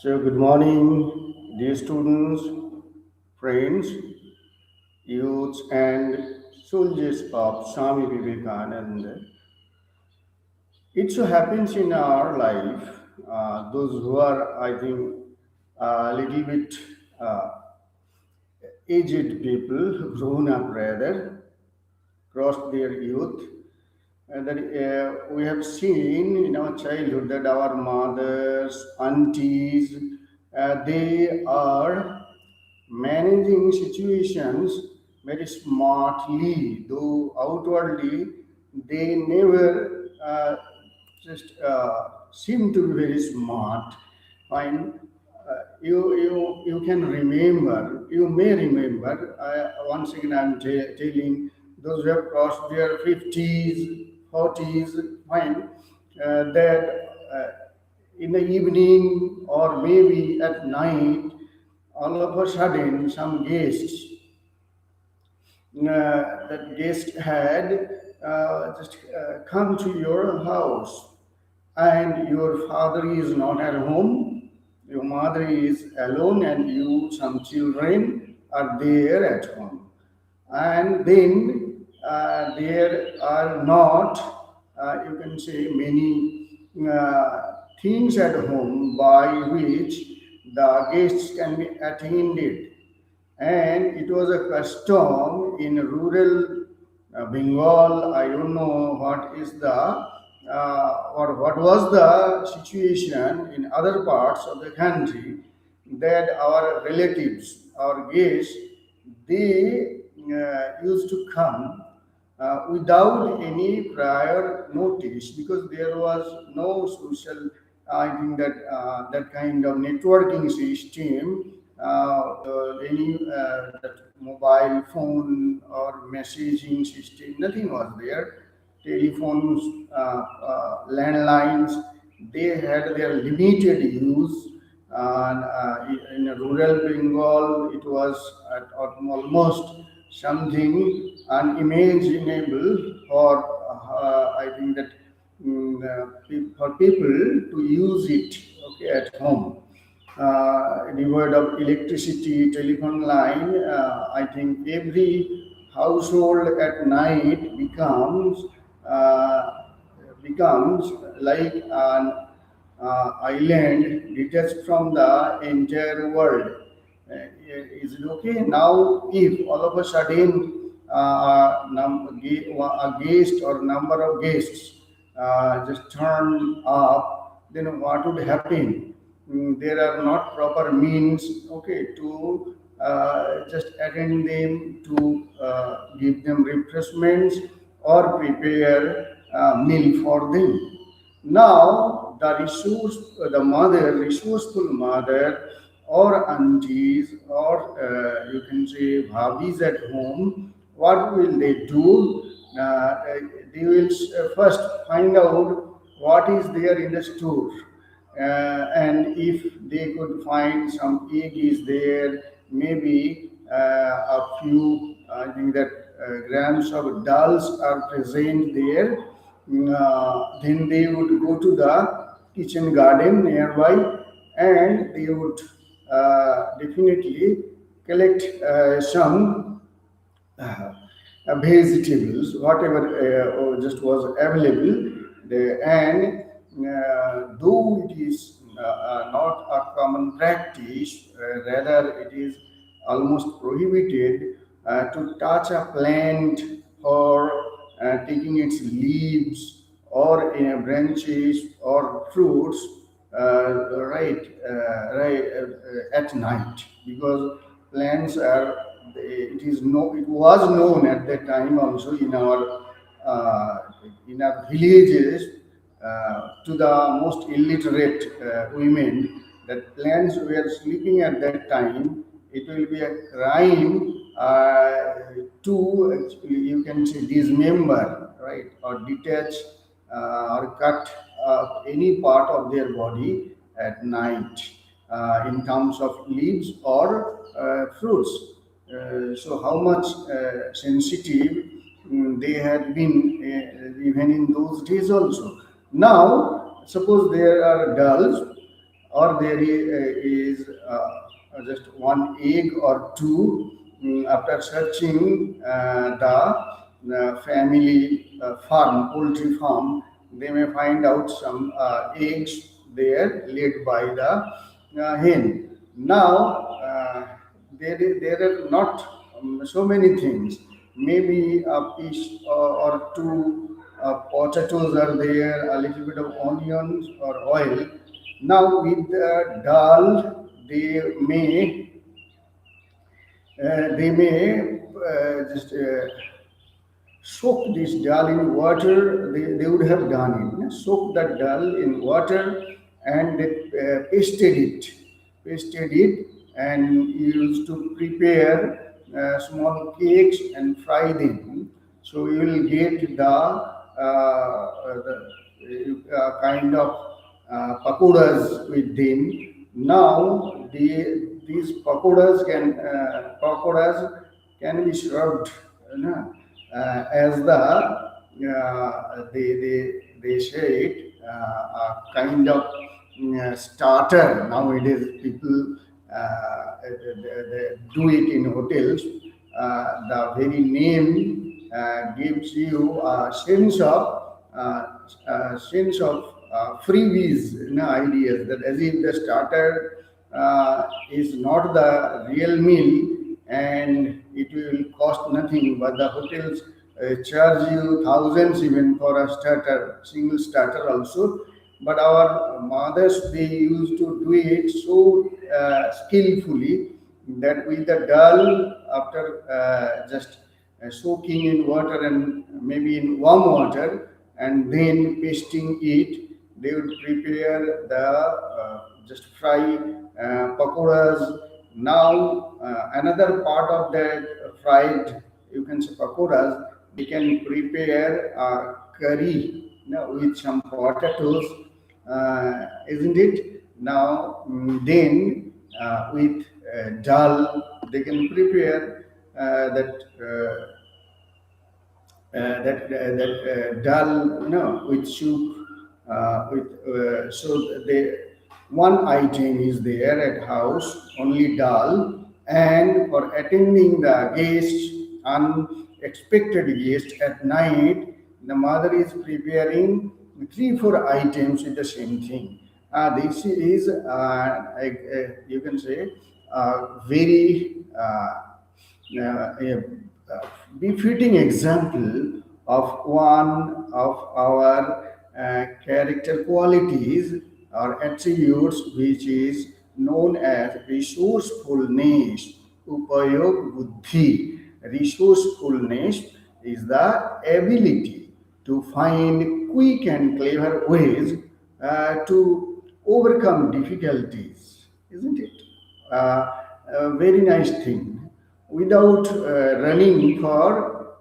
So, good morning, dear students, friends, youths, and soldiers of Swami Vivekananda. It so happens in our life, those who are, I think, a little bit uh, aged people, grown up rather, crossed their youth, and that we have seen in our childhood that our mothers, aunties, they are managing situations very smartly, though outwardly they never just seem to be very smart. Fine. You can remember, you may remember, once again I'm telling those who have crossed their 50s, 40s, fine, that in the evening or maybe at night, all of a sudden some guests that guest had just come to your house and your father is not at home, your mother is alone, and you, some children, are there at home. And then there are not, you can say, many things at home by which the guests can be attended, and it was a custom in rural Bengal. I don't know what is the or what was the situation in other parts of the country, that our relatives, our guests, they used to come without any prior notice, because there was no social, I think that that kind of networking system, any that mobile phone or messaging system, nothing was there. Telephones, landlines, they had their limited use. And in rural Bengal, it was almost something unimaginable for, I think that for people to use it, okay, at home. Devoid of electricity, telephone line, I think every household at night becomes like an island detached from the entire world. Is it okay? Now, if all of a sudden a guest or number of guests just turn up, then what would happen? There are not proper means, okay, to just attend them, to give them refreshments or prepare meal for them. Now, the mother, resourceful mother, or aunties, or you can say bhabis at home, what will they do? They will first find out what is there in the store, and if they could find some egg is there, maybe a few, I think that grams of dals are present there, then they would go to the kitchen garden nearby, and they would definitely collect some vegetables, whatever just was available. And though it is not a common practice, rather it is almost prohibited to touch a plant or taking its leaves or branches or fruits at night, because plants are, it was known at that time also uh, in our villages, to the most illiterate women, that plants were sleeping at that time. It will be a crime to actually, you can say, dismember, right, or detach or cut any part of their body at night, in terms of leaves or fruits. So how much sensitive they had been, even in those days also. Now, suppose there are dolls, or there is just one egg or two. After searching the family farm, poultry farm, they may find out some eggs there laid by the hen. Now, there are not so many things. Maybe a piece or two potatoes are there, a little bit of onions or oil. Now, with the dal, they may just soak this dal in water. They would have done it. Soak that dal in water and they pasted it, and used to prepare small cakes and fry them. So you will get the kind of pakoras with them. Now these pakoras can be served, you know, as they say it, a kind of starter. Nowadays people they do it in hotels. The very name gives you a sense of freebies, ideas, that as if the starter is not the real meal and it will cost nothing, but the hotels charge you thousands even for a starter, single starter also. But our mothers, they used to do it so skillfully that with the dal, after just soaking in water and maybe in warm water, and then pasting it, they would prepare the just fry pakoras. Now, another part of that fried, you can say pakoras, they can prepare a curry, with some potatoes, isn't it? Now, then with dal, they can prepare that. Dal, with soup, with so they one item is there at house, only dal, and for attending the guests, unexpected guests at night, the mother is preparing three, four items with the same thing. This is, you can say, very a befitting example of one of our character qualities or attributes, which is known as resourcefulness, upayog buddhi. Resourcefulness is the ability to find quick and clever ways to overcome difficulties, isn't it? A very nice thing. Without running for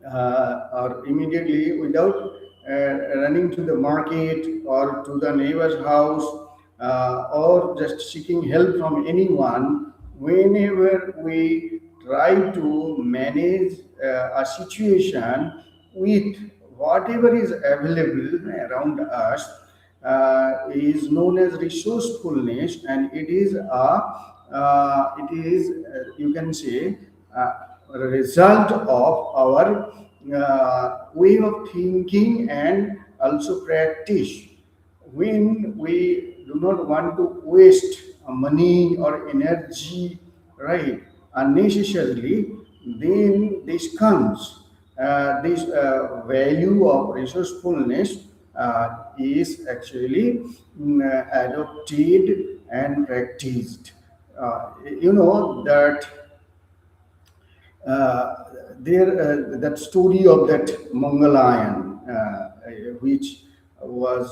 or immediately, without running to the market or to the neighbor's house, or just seeking help from anyone, whenever we try to manage a situation with whatever is available around us, is known as resourcefulness, and it is you can say a result of our way of thinking and also practice. When we do not want to waste money or energy, right, unnecessarily, then this comes. This value of resourcefulness is actually adopted and practiced. You know that that story of that Mangalyaan, which was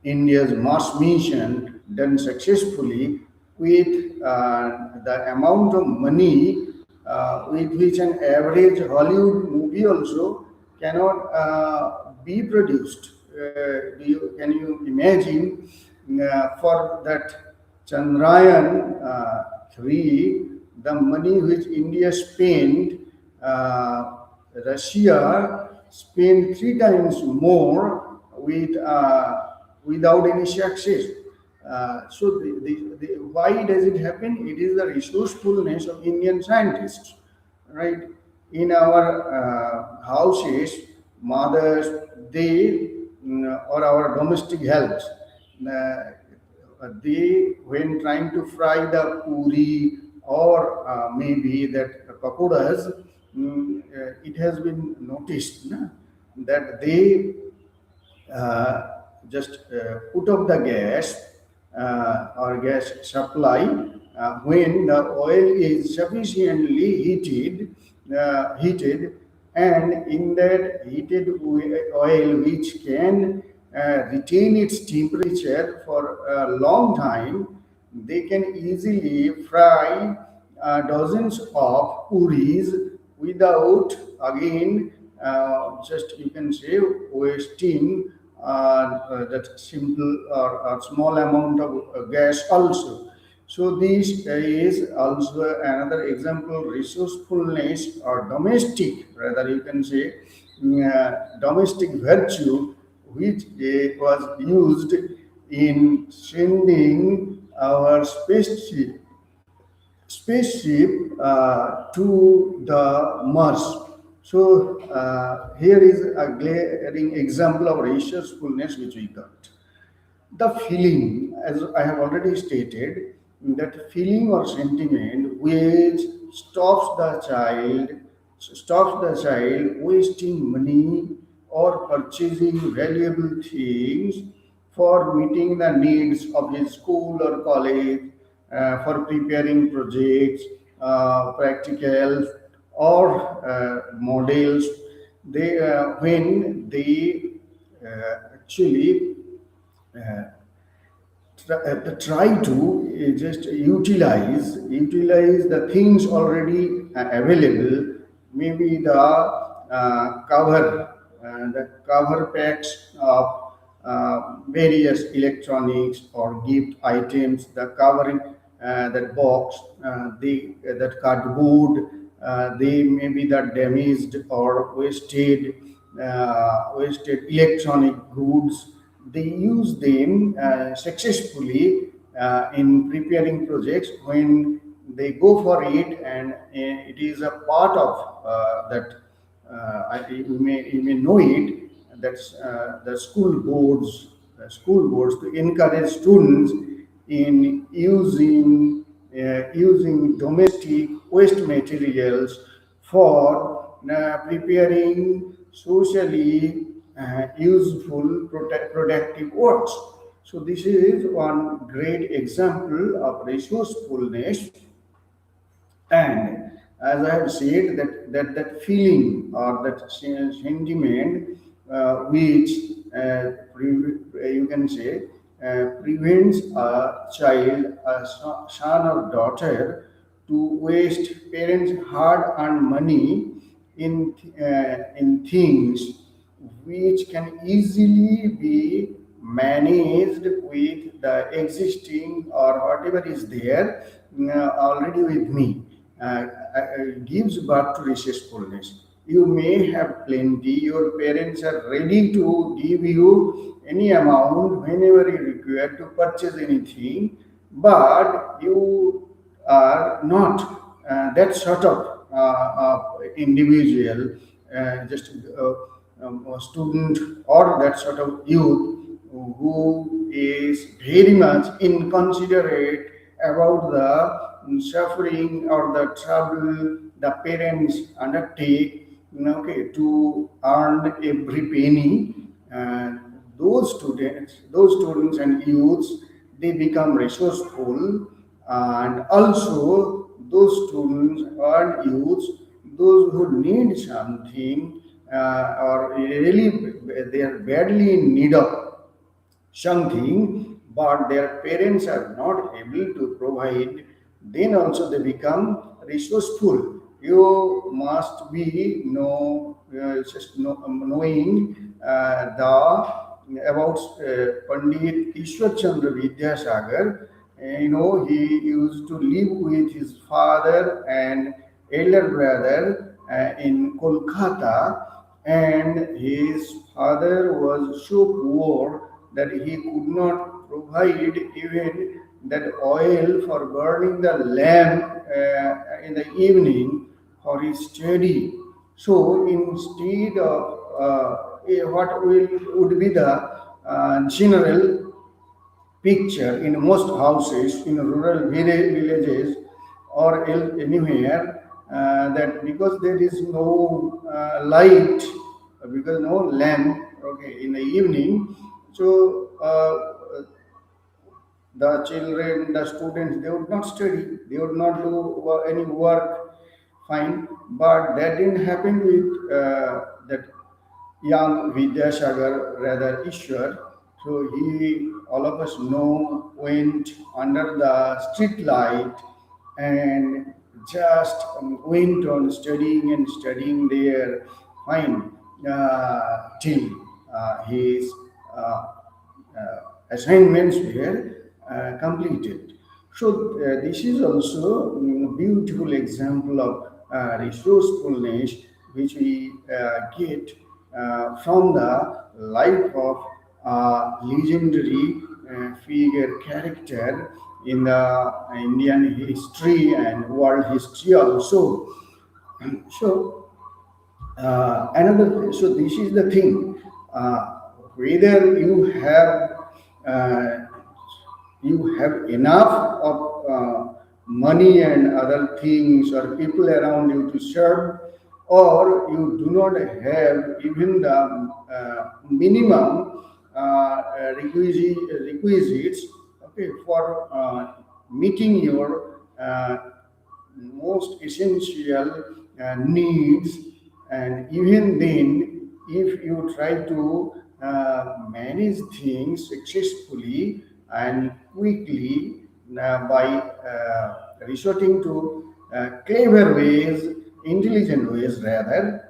India's Mars mission done successfully with the amount of money with which an average Hollywood movie also cannot be produced. Can you imagine for that Chandrayaan 3, the money which India spent, Russia spent three times more with without any success. Why does it happen? It is the resourcefulness of Indian scientists, right? In our houses, mothers, they or our domestic helps, they when trying to fry the puri or maybe that pakoras, it has been noticed that they just put up the gas or gas supply when the oil is sufficiently heated, and in that heated oil which can retain its temperature for a long time, they can easily fry dozens of puris without again just you can say wasting that simple or small amount of gas also. So this is also another example resourcefulness or domestic, rather you can say domestic virtue, which was used in sending our spaceship to the Mars. So here is a glaring example of resourcefulness which we got. The feeling, as I have already stated, that feeling or sentiment which stops the child wasting money or purchasing valuable things for meeting the needs of his school or college, for preparing projects, practicals, or models. They when they actually uh, try to just utilize the things already available, maybe the cover packs of various electronics or gift items, the covering that box, that cardboard, they may be the damaged or wasted electronic goods. They use them successfully in preparing projects when they go for it, and it is a part of that. You may know it. That's the school boards to encourage students in using domestic waste materials for preparing socially useful productive works. So this is one great example of resourcefulness. And as I have said, that feeling or that sentiment which you can say prevents a child, a son or daughter, to waste parents' hard-earned money in things which can easily be managed with the existing or whatever is there already with me. Gives birth to resourcefulness. You may have plenty, your parents are ready to give you any amount whenever you require to purchase anything, but you are not that sort of individual, just a student or that sort of youth who is very much inconsiderate about the suffering or the trouble the parents undertake, okay, to earn every penny. And those students and youths, they become resourceful, and also those students and youths, those who need something or really they are badly in need of something, but their parents are not able to provide, then also they become resourceful. You must be knowing about Pandit Ishwar Chandra Vidyasagar. He used to live with his father and elder brother in Kolkata, and his father was so poor that he could not provide even that oil for burning the lamp in the evening for his study. So instead of what would be the general picture in most houses in rural villages or anywhere, that because there is no light, because no lamp, okay, in the evening, so the children, the students, they would not study, they would not do any work, fine. But that didn't happen with that young Vidyasagar, rather Ishwar. So he, all of us know, went under the street light and just went on studying and studying there, fine, till his assignments were completed. So this is also a beautiful example of resourcefulness which we get from the life of legendary figure character in the Indian history and world history also. So so this is the thing. Whether uh, you have enough of money and other things or people around you to serve, or you do not have even the minimum requisites, okay, for meeting your most essential needs. And even then, if you try to manage things successfully and quickly by resorting to clever ways, intelligent ways rather,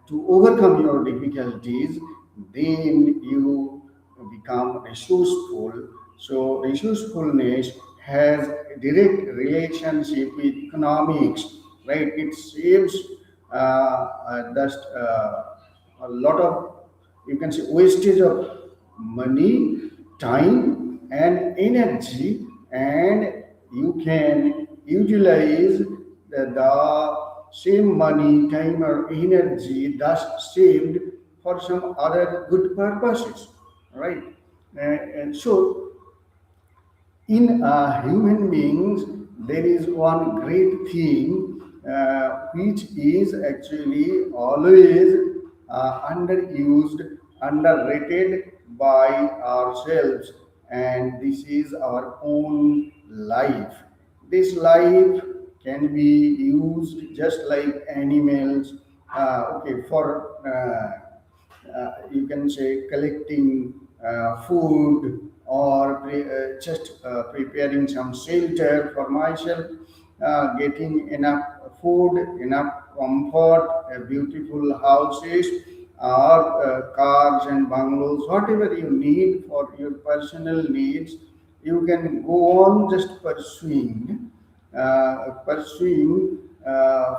to overcome your difficulties, then you become resourceful. So resourcefulness has a direct relationship with economics, right? It saves just a lot of, you can say, wastage of money, time, and energy, and you can utilize the same money, time, or energy thus saved for some other good purposes, right? And so in human beings, there is one great thing which is actually always underused, underrated by ourselves, and this is our own life. This life can be used just like animals, okay, for you can say collecting food, or just preparing some shelter for myself, getting enough food, enough comfort, beautiful houses, or cars and bungalows, whatever you need for your personal needs. You can go on just pursuing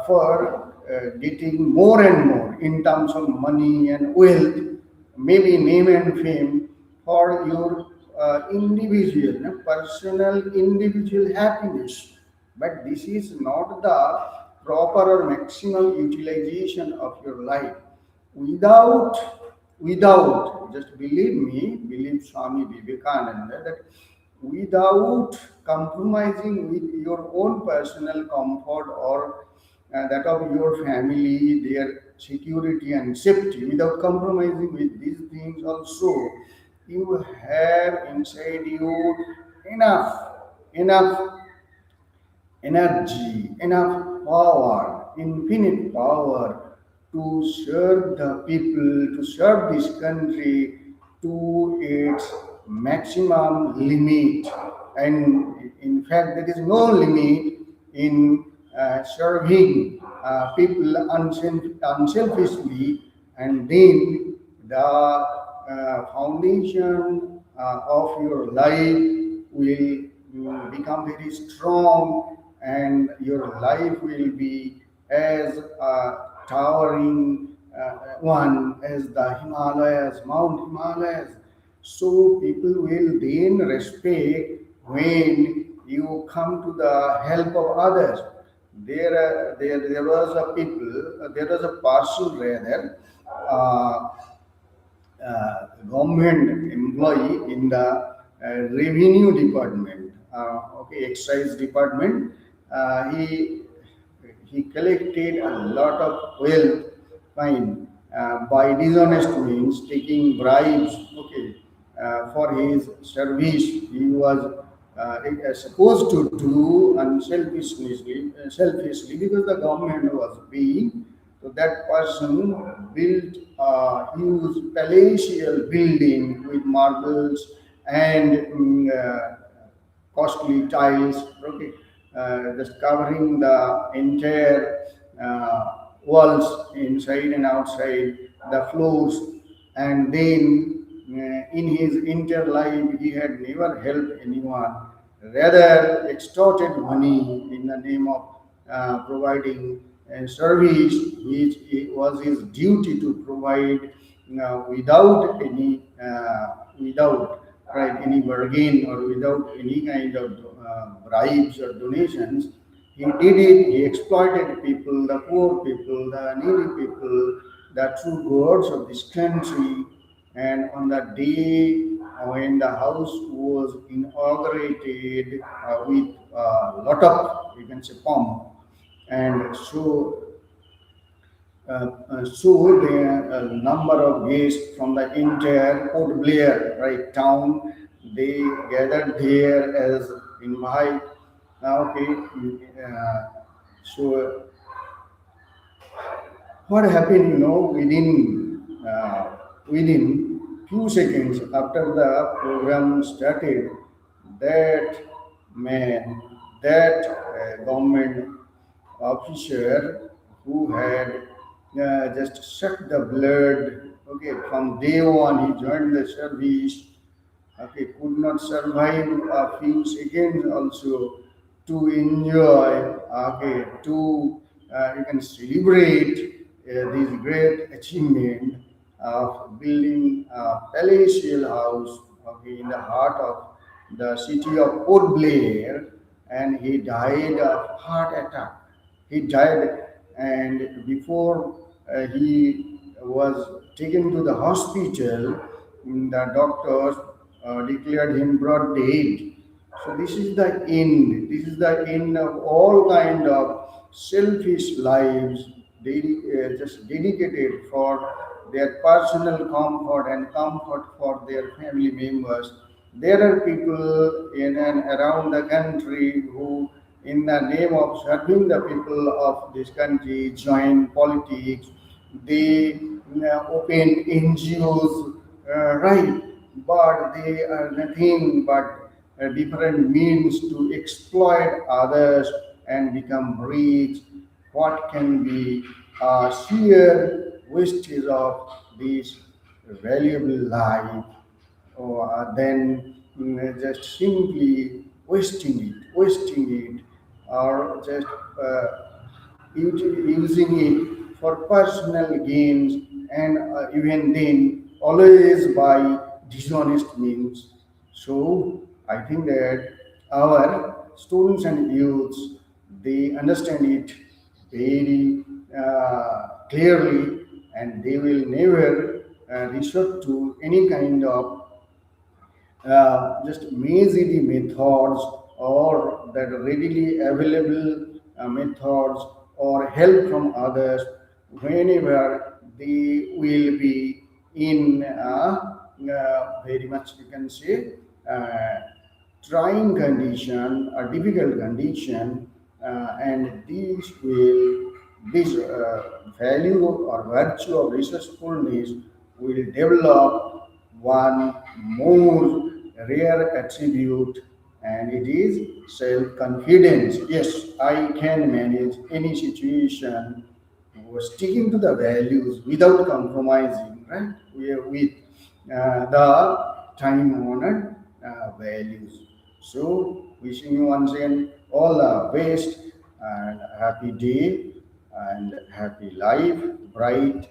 for getting more and more in terms of money and wealth, maybe name and fame, for your individual, personal individual happiness. But this is not the proper or maximum utilization of your life. Without, just believe me, believe Swami Vivekananda, that without compromising with your own personal comfort or that of your family, their security and safety, without compromising with these things also, you have inside you enough, enough energy, enough power, infinite power to serve the people, to serve this country to its maximum limit. And in fact, there is no limit in serving people unselfishly, and then the foundation of your life will become very strong, and your life will be as towering one as the Himalayas, Mount Himalayas. So people will then respect when you come to the help of others. There was a people, there was a person rather, uh, government employee in the revenue department, okay, excise department. He collected a lot of wealth, fine, by dishonest means, taking bribes, okay, for his service. He was supposed to do selfishly because the government was paying. So that person built a huge palatial building with marbles and costly tiles, okay, just covering the entire walls inside and outside, the floors, and then in his inter life he had never helped anyone, rather extorted money in the name of providing a service which it was his duty to provide without right any bargain or without any kind of bribes or donations. He did it. He exploited people, the poor people, the needy people, the true gods of this country. And on that day when the house was inaugurated with a lot of, you can say, pomp, and so the number of guests from the entire Port Blair, right, town, they gathered there as invite. Okay, so what happened, within few seconds after the program started, that man, that government officer who had just sucked the blood, okay, from day one he joined the service, okay, could not survive a few seconds also to enjoy, okay, to you can celebrate this great achievement of building a palatial house, okay, in the heart of the city of Port Blair, and he died of heart attack. He died, and before he was taken to the hospital, the doctors declared him broad dead. So this is the end. This is the end of all kind of selfish lives, just dedicated for their personal comfort and comfort for their family members. There are people in and around the country who, in the name of serving the people of this country, join politics. They open NGOs, right? But they are nothing but different means to exploit others and become rich. What can be a sheer wastage of this valuable life, or then just simply wasting it, or just using it for personal gains, and even then, always by dishonest means. So, I think that our students and youths, they understand it very clearly, and they will never resort to any kind of just easy methods or that readily available methods or help from others whenever they will be in very much, you can say, trying condition, a difficult condition, and this value or virtue of resourcefulness will develop one more rare attribute, and it is self-confidence. Yes, I can manage any situation, sticking to the values without compromising, right? With the time-honored values. So, wishing you once again all the best and happy day and happy life, bright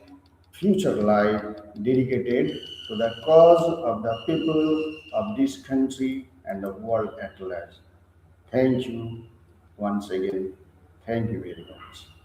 future life dedicated to the cause of the people of this country and the world at large. Thank you once again. Thank you very much.